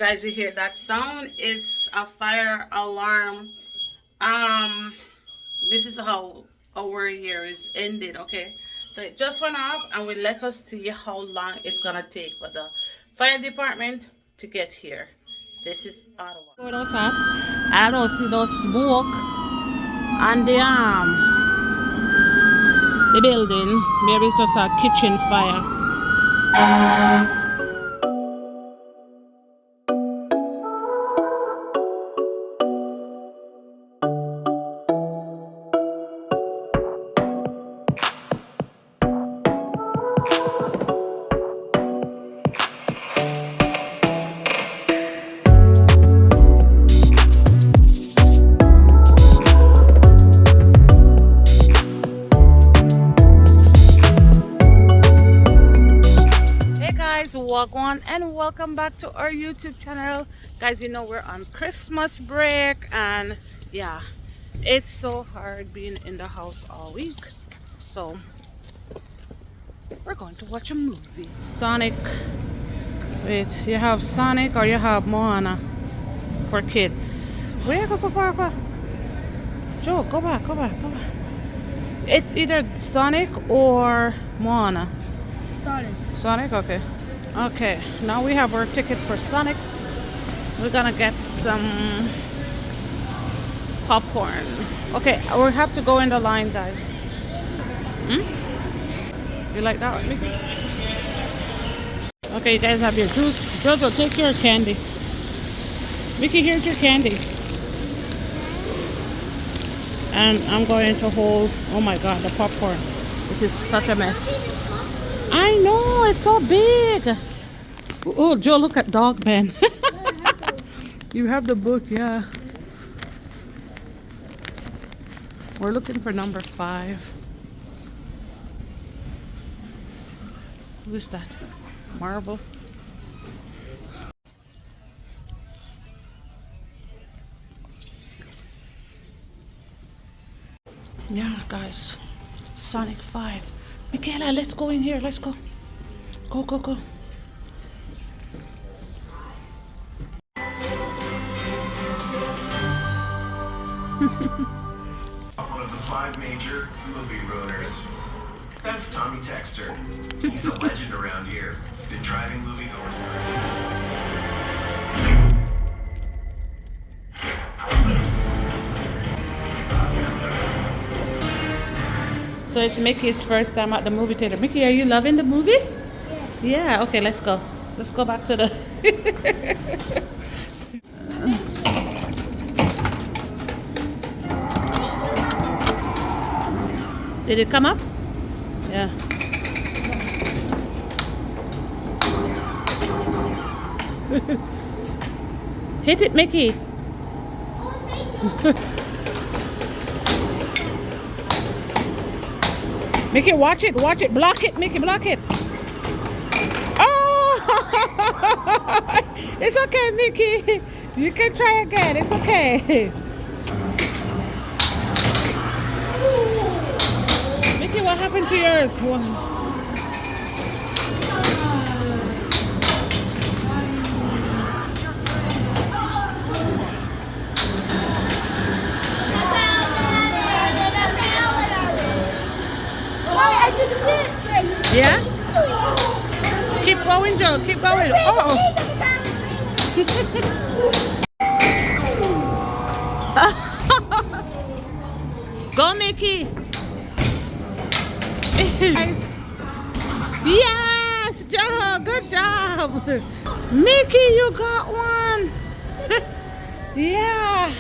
Guys, you hear that sound? It's a fire alarm. Um, this is how our year is ended, okay? So it just went off and will let us see how long it's gonna take for the fire department to get here. This is Ottawa. Going outside. I don't see no smoke on the building. Maybe it's just a kitchen fire. Wagwan and welcome back to our YouTube channel. Guys, you know we're on Christmas break and yeah, it's so hard being in the house all week, so we're going to watch a movie. Sonic. Wait, you have Sonic or you have Moana for kids. Where you go so far? Joe, go back. It's either Sonic or Moana. Sonic, okay. Okay, now we have our ticket for Sonic. We're gonna get some popcorn. Okay, we have to go in the line, guys. You like that one, Mickey? Okay, you guys have your juice. Jojo, take your candy. Mickey, here's your candy. And I'm going to hold, oh my god, the popcorn. This is such a mess. I know, it's so big. Oh, Joe, look at Dog Man. You have the book, yeah. We're looking for number 5. Who's that? Marble. Yeah, guys. Sonic 5. Michaela, let's go in here. Let's go. Go. One of the 5 major movie ruiners. That's Tommy Texter. He's a legend around here. Been driving moviegoers. So it's Mickey's first time at the movie theater. Mickey, are you loving the movie? Yes. Yeah, okay, let's go. Let's go back to the... Did it come up? Yeah. Hit it, Mickey. Mickey, watch it. Block it, Mickey, block it. Oh! It's okay, Mickey. You can try again. It's okay. Mickey, what happened to yours? Yeah? Keep going, Joe. Keep going. Oh. Go, Mickey. Yes, Joe. Good job. Mickey, you got one. Yeah.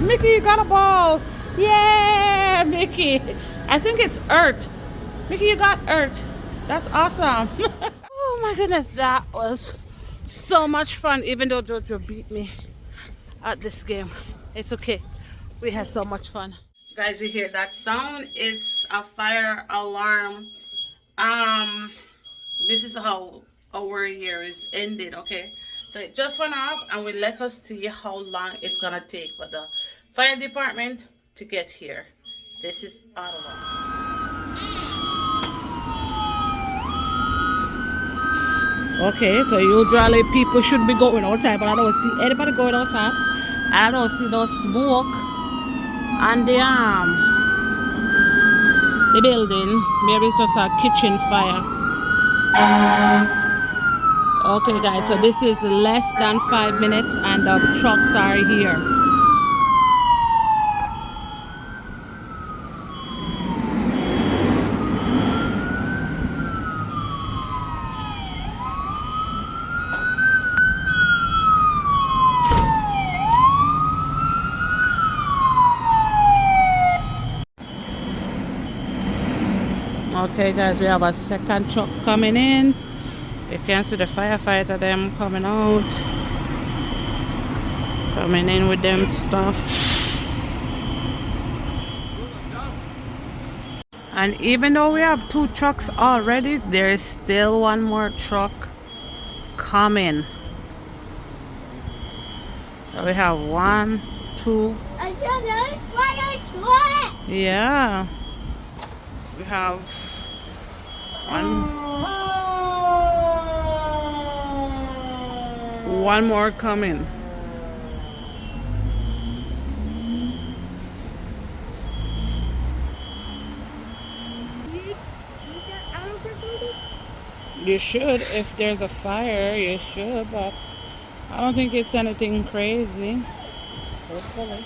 Mickey, you got a ball. Yeah, Mickey. I think it's Earth. Mickey, you got Earth. That's awesome. Oh my goodness, that was so much fun, even though Jojo beat me at this game. It's okay. We had so much fun. Guys, you hear that sound? It's a fire alarm. This is how our year is ended, okay? So it just went off and will let us see how long it's gonna take for the fire department to get here. This is Ottawa. Okay, so usually people should be going outside, but I don't see anybody going outside. I don't see no smoke on the building. Maybe it's just a kitchen fire. Okay, guys, so this is less than 5 minutes, and the trucks are here. Okay, guys, we have a second truck coming in. You can see the firefighter them coming out, coming in with them stuff. And even though we have 2 trucks already, there is still one more truck coming. So we have 1, 2. I saw another fire truck. Yeah. We have one more coming. You should, if there's a fire, you should, but I don't think it's anything crazy. Hopefully.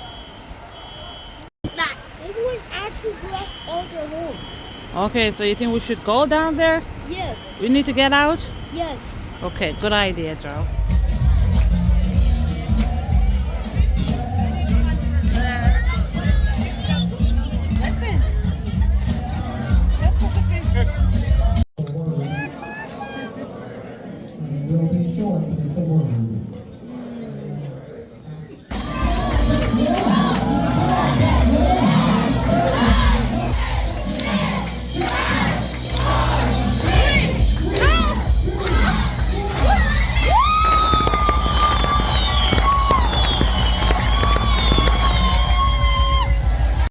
Nah, this one actually brought all the home. Okay, so you think we should go down there? Yes, We need to get out? yes. Okay, good idea, Joe. Will be short, but it's a word.